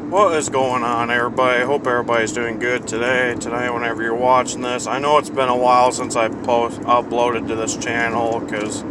What is going on, everybody? Hope everybody's doing good tonight, whenever you're watching this. I know it's been a while since I uploaded to this channel because,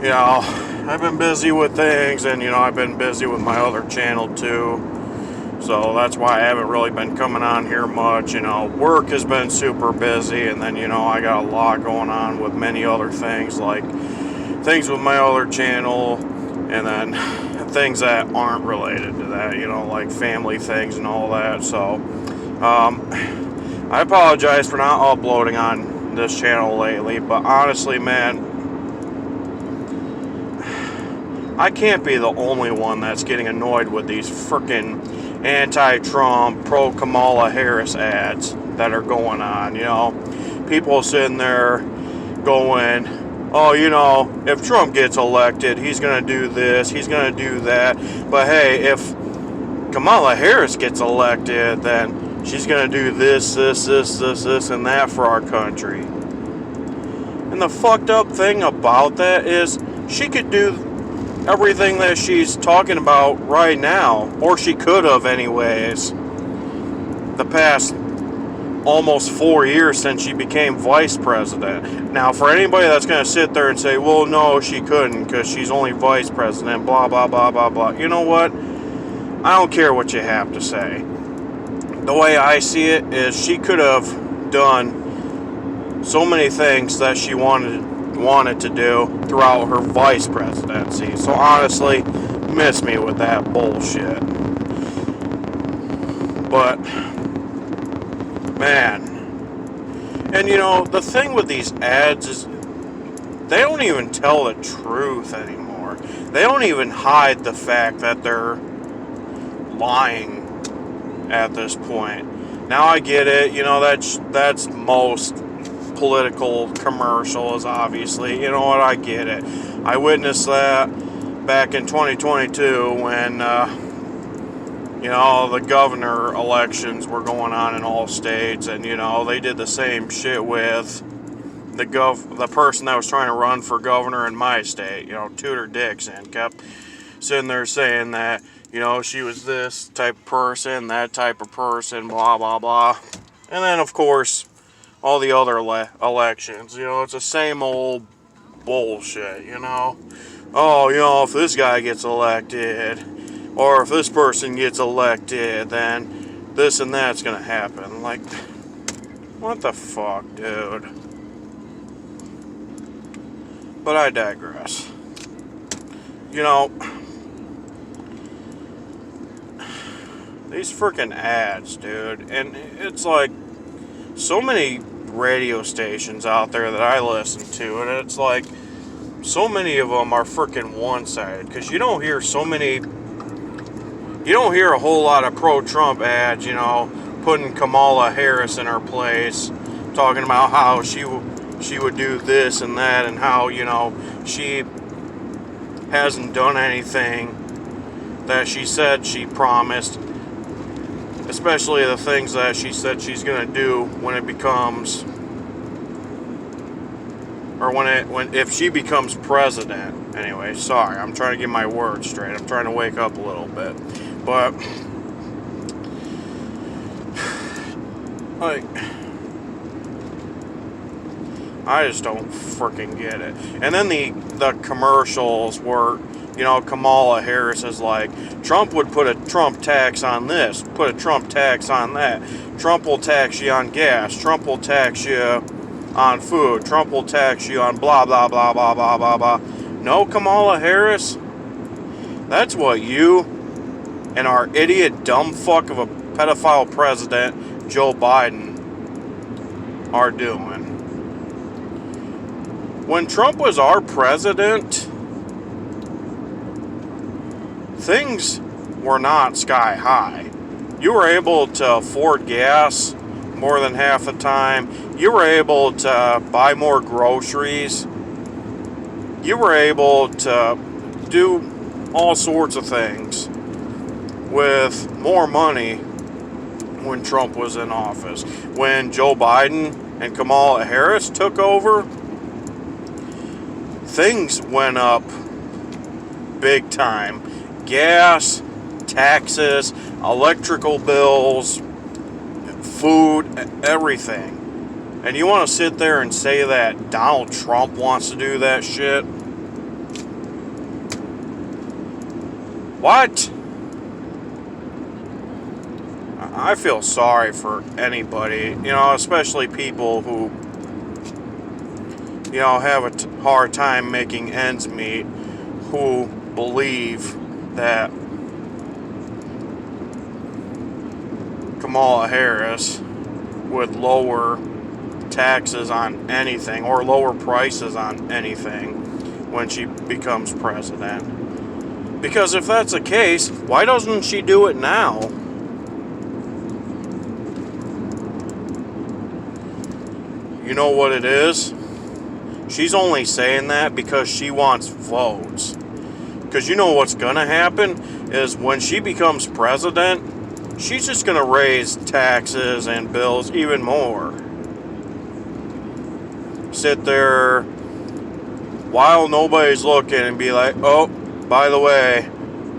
I've been busy with things and, I've been busy with my other channel too. So that's why I haven't really been coming on here much. Work has been super busy, and then, I got a lot going on with many other things, like things with my other channel, and then things that aren't related to that, like family things and all that. So, I apologize for not uploading on this channel lately, but honestly, man, I can't be the only one that's getting annoyed with these freaking anti-Trump, pro-Kamala Harris ads that are going on. People sitting there going, oh, if Trump gets elected, he's going to do this, he's going to do that. But hey, if Kamala Harris gets elected, then she's going to do this, and that for our country. And the fucked up thing about that is she could do everything that she's talking about right now, or she could have anyways, the past almost 4 years since she became vice president. Now, for anybody that's going to sit there and say, well, no, she couldn't because she's only vice president, blah, blah, blah, blah, blah. You know what? I don't care what you have to say. The way I see it is she could have done so many things that she wanted to do throughout her vice presidency. So honestly, miss me with that bullshit. But man, and the thing with these ads is they don't even tell the truth anymore. They don't even hide the fact that they're lying at this point. Now I get it, that's most political commercials, obviously. I get it. I witnessed that back in 2022 when the governor elections were going on in all states, and they did the same shit with the person that was trying to run for governor in my state. Tudor Dixon kept sitting there saying that she was this type of person, that type of person, blah blah blah. And then of course all the other elections, it's the same old bullshit. Oh, if this guy gets elected, or if this person gets elected, then this and that's gonna happen. Like, what the fuck, dude? But I digress. These freaking ads, dude, and it's like so many radio stations out there that I listen to, and it's like so many of them are freaking one-sided, because you don't hear a whole lot of pro-Trump ads, putting Kamala Harris in her place, talking about how she would do this and that, and how, she hasn't done anything that she said she promised, especially the things that she said she's going to do when it becomes, or if she becomes president. Anyway, sorry, I'm trying to get my words straight. I'm trying to wake up a little bit. But, like, I just don't freaking get it. And then the commercials were, Kamala Harris is like, Trump would put a Trump tax on this, put a Trump tax on that. Trump will tax you on gas. Trump will tax you on food. Trump will tax you on blah, blah, blah, blah, blah, blah, blah. No, Kamala Harris, that's what you and our idiot dumb fuck of a pedophile president, Joe Biden, are doing. When Trump was our president, things were not sky high. You were able to afford gas more than half the time. You were able to buy more groceries. You were able to do all sorts of things with more money when Trump was in office. When Joe Biden and Kamala Harris took over, things went up big time. Gas, taxes, electrical bills, food, everything. And you want to sit there and say that Donald Trump wants to do that shit? What? I feel sorry for anybody, especially people who, have a hard time making ends meet, who believe that Kamala Harris would lower taxes on anything or lower prices on anything when she becomes president. Because if that's the case, why doesn't she do it now? You know what it is? She's only saying that because she wants votes. Because you know what's going to happen is when she becomes president, she's just going to raise taxes and bills even more. Sit there while nobody's looking and be like, oh, by the way,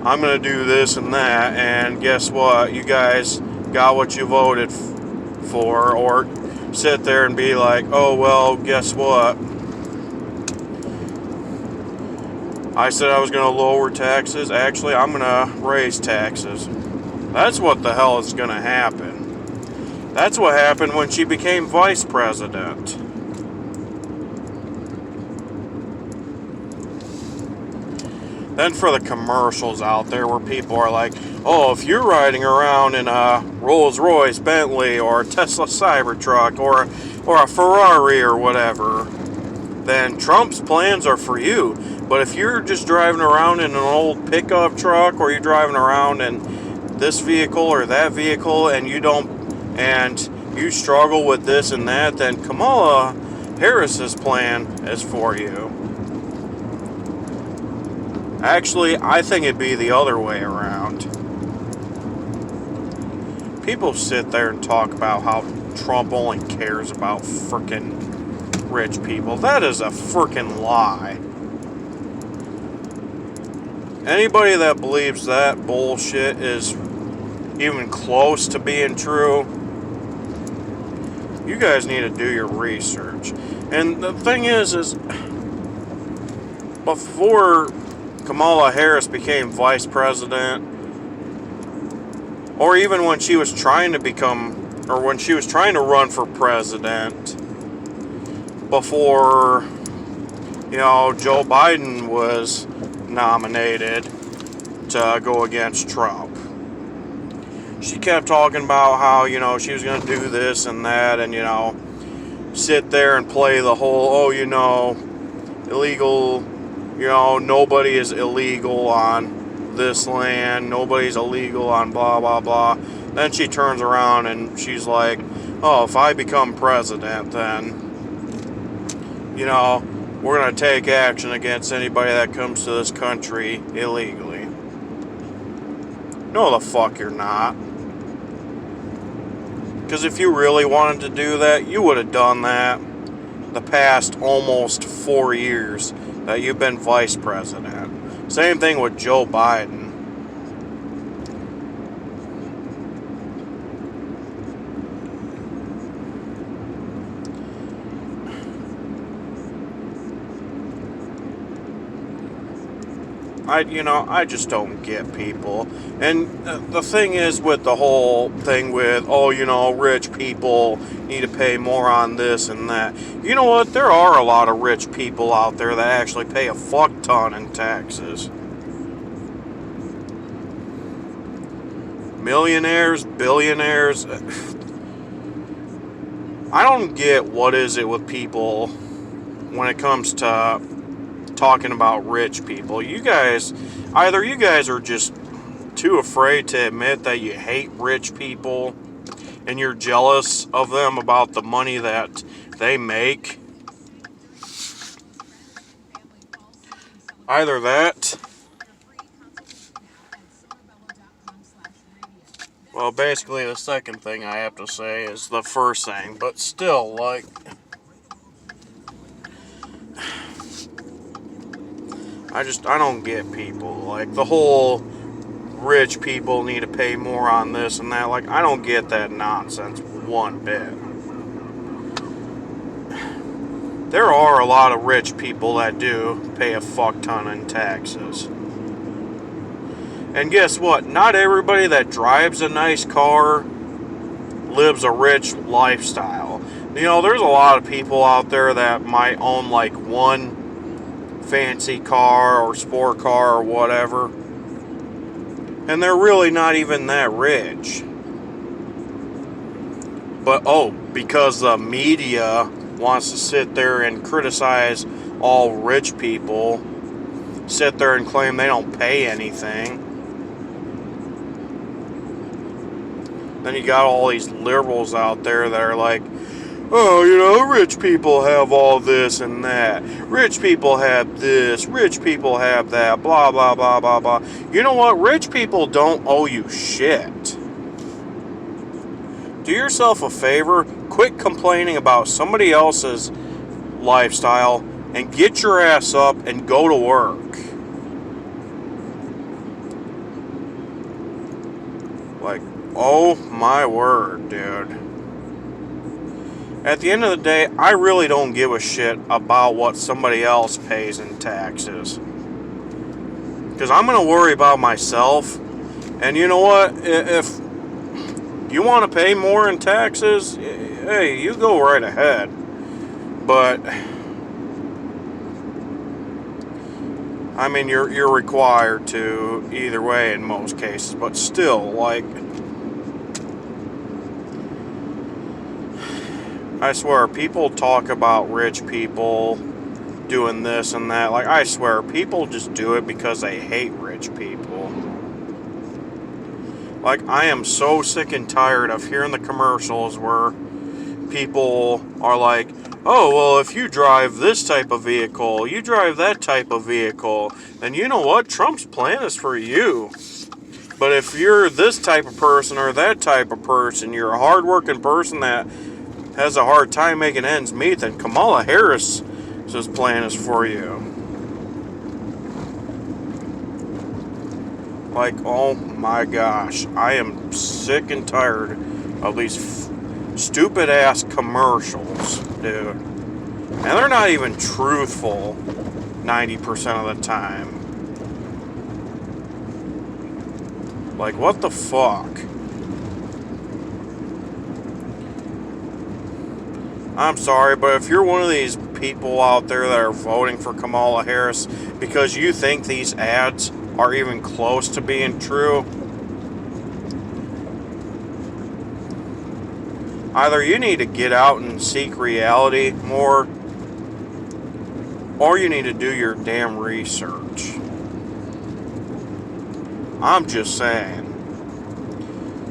I'm going to do this and that, and guess what? You guys got what you voted for. Or sit there and be like, oh, well, guess what? I said I was going to lower taxes. Actually, I'm going to raise taxes. That's what the hell is going to happen. That's what happened when she became vice president. Then for the commercials out there where people are like, oh, if you're riding around in a Rolls-Royce, Bentley, or a Tesla Cybertruck, or a Ferrari or whatever, then Trump's plans are for you. But if you're just driving around in an old pickup truck, or you're driving around in this vehicle or that vehicle, and you struggle with this and that, then Kamala Harris's plan is for you. Actually, I think it'd be the other way around. People sit there and talk about how Trump only cares about frickin' rich people. That is a frickin' lie. Anybody that believes that bullshit is even close to being true, you guys need to do your research. And the thing is before Kamala Harris became vice president, or even when she was trying to run for president, before, Joe Biden was nominated to go against Trump, she kept talking about how, she was going to do this and that, and, sit there and play the whole, illegal, nobody is illegal on this land, nobody's illegal on blah, blah, blah. Then she turns around and she's like, oh, if I become president, then, we're going to take action against anybody that comes to this country illegally. No, the fuck you're not. Because if you really wanted to do that, you would have done that the past almost 4 years that you've been vice president. Same thing with Joe Biden. I just don't get people. And the thing is with the whole thing with, rich people need to pay more on this and that. You know what? There are a lot of rich people out there that actually pay a fuck ton in taxes. Millionaires, billionaires. I don't get what is it with people when it comes to talking about rich people. Either you guys are just too afraid to admit that you hate rich people and you're jealous of them about the money that they make. Either that. Well, basically the second thing I have to say is the first thing, but still, I don't get people. The whole rich people need to pay more on this and that. Like, I don't get that nonsense one bit. There are a lot of rich people that do pay a fuck ton in taxes. And guess what? Not everybody that drives a nice car lives a rich lifestyle. You know, there's a lot of people out there that might own like one fancy car or sport car or whatever, and they're really not even that rich. But because the media wants to sit there and criticize all rich people, sit there and claim they don't pay anything. Then you got all these liberals out there that are like, oh, you know, rich people have all this and that. Rich people have this. Rich people have that. Blah, blah, blah, blah, blah. You know what? Rich people don't owe you shit. Do yourself a favor. Quit complaining about somebody else's lifestyle and get your ass up and go to work. Like, oh my word, dude. At the end of the day, I really don't give a shit about what somebody else pays in taxes. Because I'm going to worry about myself. And you know what? If you want to pay more in taxes, hey, you go right ahead. But, I mean, you're required to either way in most cases. But still, like, I swear, people talk about rich people doing this and that. Like, I swear, people just do it because they hate rich people. Like, I am so sick and tired of hearing the commercials where people are like, oh, well, if you drive this type of vehicle, you drive that type of vehicle, then you know what? Trump's plan is for you. But if you're this type of person or that type of person, you're a hardworking person that has a hard time making ends meet, then Kamala Harris's plan is for you. Like, oh my gosh, I am sick and tired of these stupid ass commercials, dude. And they're not even truthful 90% of the time. Like, what the fuck? I'm sorry, but if you're one of these people out there that are voting for Kamala Harris because you think these ads are even close to being true, either you need to get out and seek reality more, or you need to do your damn research. I'm just saying.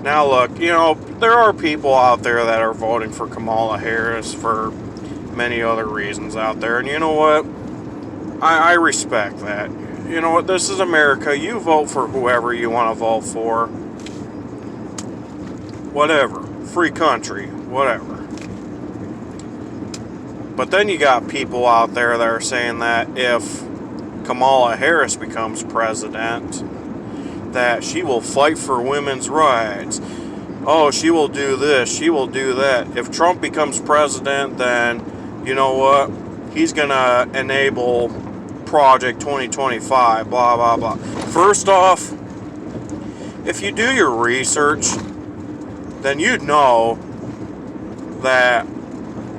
Now look, you know, there are people out there that are voting for Kamala Harris for many other reasons out there. And you know what? I respect that. You know what? This is America. You vote for whoever you want to vote for. Whatever. Free country. Whatever. But then you got people out there that are saying that if Kamala Harris becomes president, that she will fight for women's rights. Oh, she will do this, she will do that. If Trump becomes president, then, you know what? He's gonna enable Project 2025, blah, blah, blah. First off, if you do your research, then you'd know that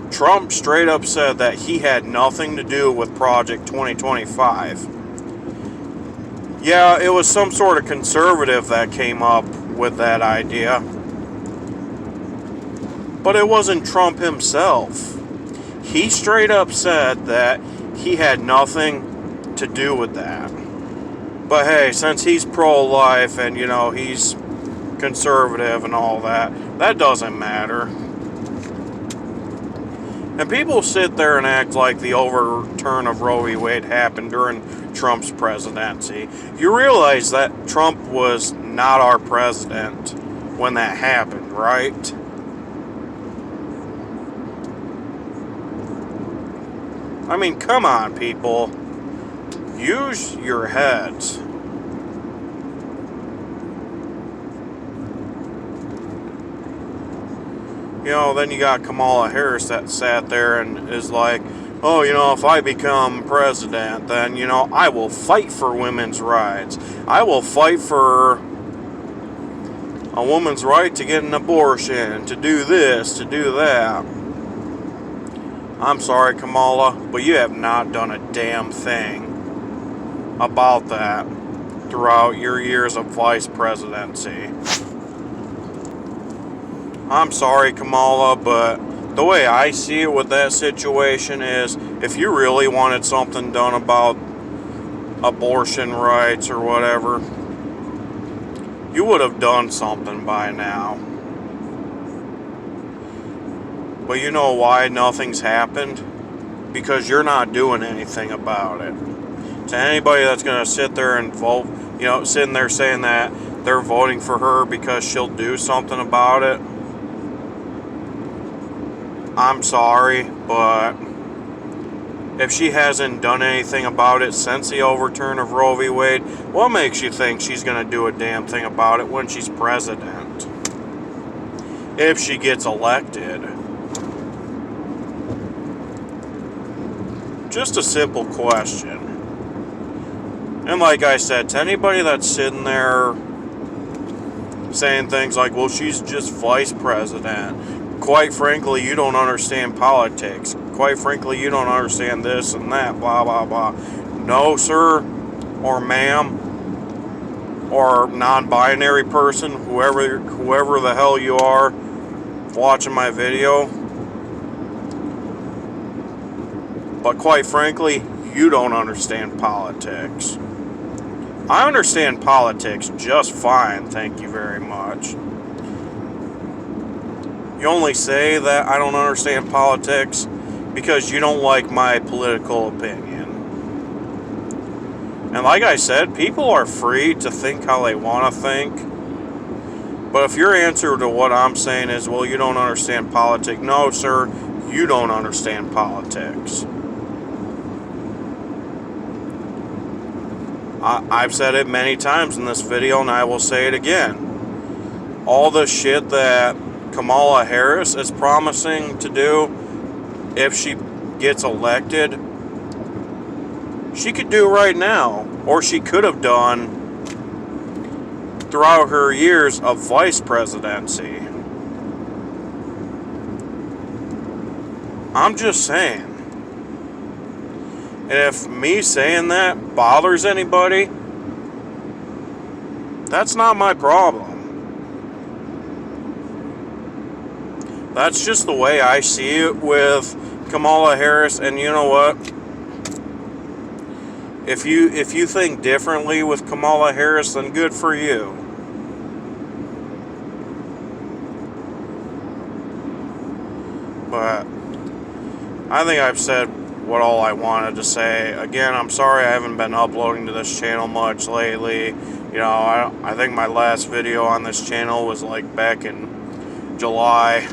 Trump straight up said that he had nothing to do with Project 2025. Yeah, it was some sort of conservative that came up with that idea. But it wasn't Trump himself. He straight up said that he had nothing to do with that. But hey, since he's pro-life and, you know, he's conservative and all that, that doesn't matter. And people sit there and act like the overturn of Roe v. Wade happened during Trump's presidency. You realize that Trump was not our president when that happened, right? I mean, come on, people. Use your heads. Then you got Kamala Harris that sat there and is like, oh, if I become president, then, I will fight for women's rights. I will fight for a woman's right to get an abortion, to do this, to do that. I'm sorry, Kamala, but you have not done a damn thing about that throughout your years of vice presidency. I'm sorry, Kamala, but the way I see it with that situation is, if you really wanted something done about abortion rights or whatever, you would have done something by now. But you know why nothing's happened? Because you're not doing anything about it. To anybody that's going to sit there and vote, sitting there saying that they're voting for her because she'll do something about it, I'm sorry, but if she hasn't done anything about it since the overturn of Roe v. Wade, what makes you think she's going to do a damn thing about it when she's president? If she gets elected. Just a simple question. And like I said, to anybody that's sitting there saying things like, well, she's just vice president. Quite frankly, you don't understand politics. Quite frankly, you don't understand this and that, blah, blah, blah. No, sir, or ma'am, or non-binary person, whoever the hell you are watching my video. But quite frankly, you don't understand politics. I understand politics just fine, thank you very much. You only say that I don't understand politics because you don't like my political opinion. And like I said, people are free to think how they want to think. But if your answer to what I'm saying is, well, you don't understand politics. No, sir, you don't understand politics. I've said it many times in this video, and I will say it again. All the shit that Kamala Harris is promising to do if she gets elected, she could do right now, or she could have done throughout her years of vice presidency. I'm just saying. And if me saying that bothers anybody, that's not my problem. That's just the way I see it with Kamala Harris. And you know what? If you think differently with Kamala Harris, then good for you. But I think I've said what all I wanted to say. Again, I'm sorry I haven't been uploading to this channel much lately. I think my last video on this channel was like back in July.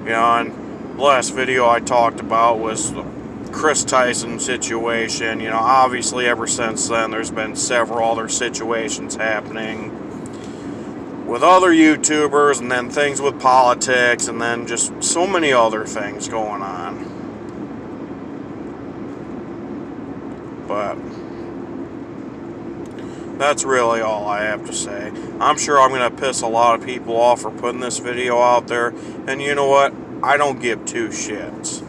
And the last video I talked about was the Chris Tyson situation. Obviously ever since then there's been several other situations happening with other YouTubers, and then things with politics, and then just so many other things going on. But that's really all I have to say. I'm sure I'm going to piss a lot of people off for putting this video out there. And you know what? I don't give two shits.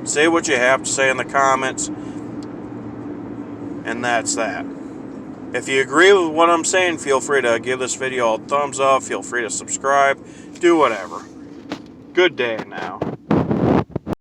Say what you have to say in the comments. And that's that. If you agree with what I'm saying, feel free to give this video a thumbs up. Feel free to subscribe. Do whatever. Good day now.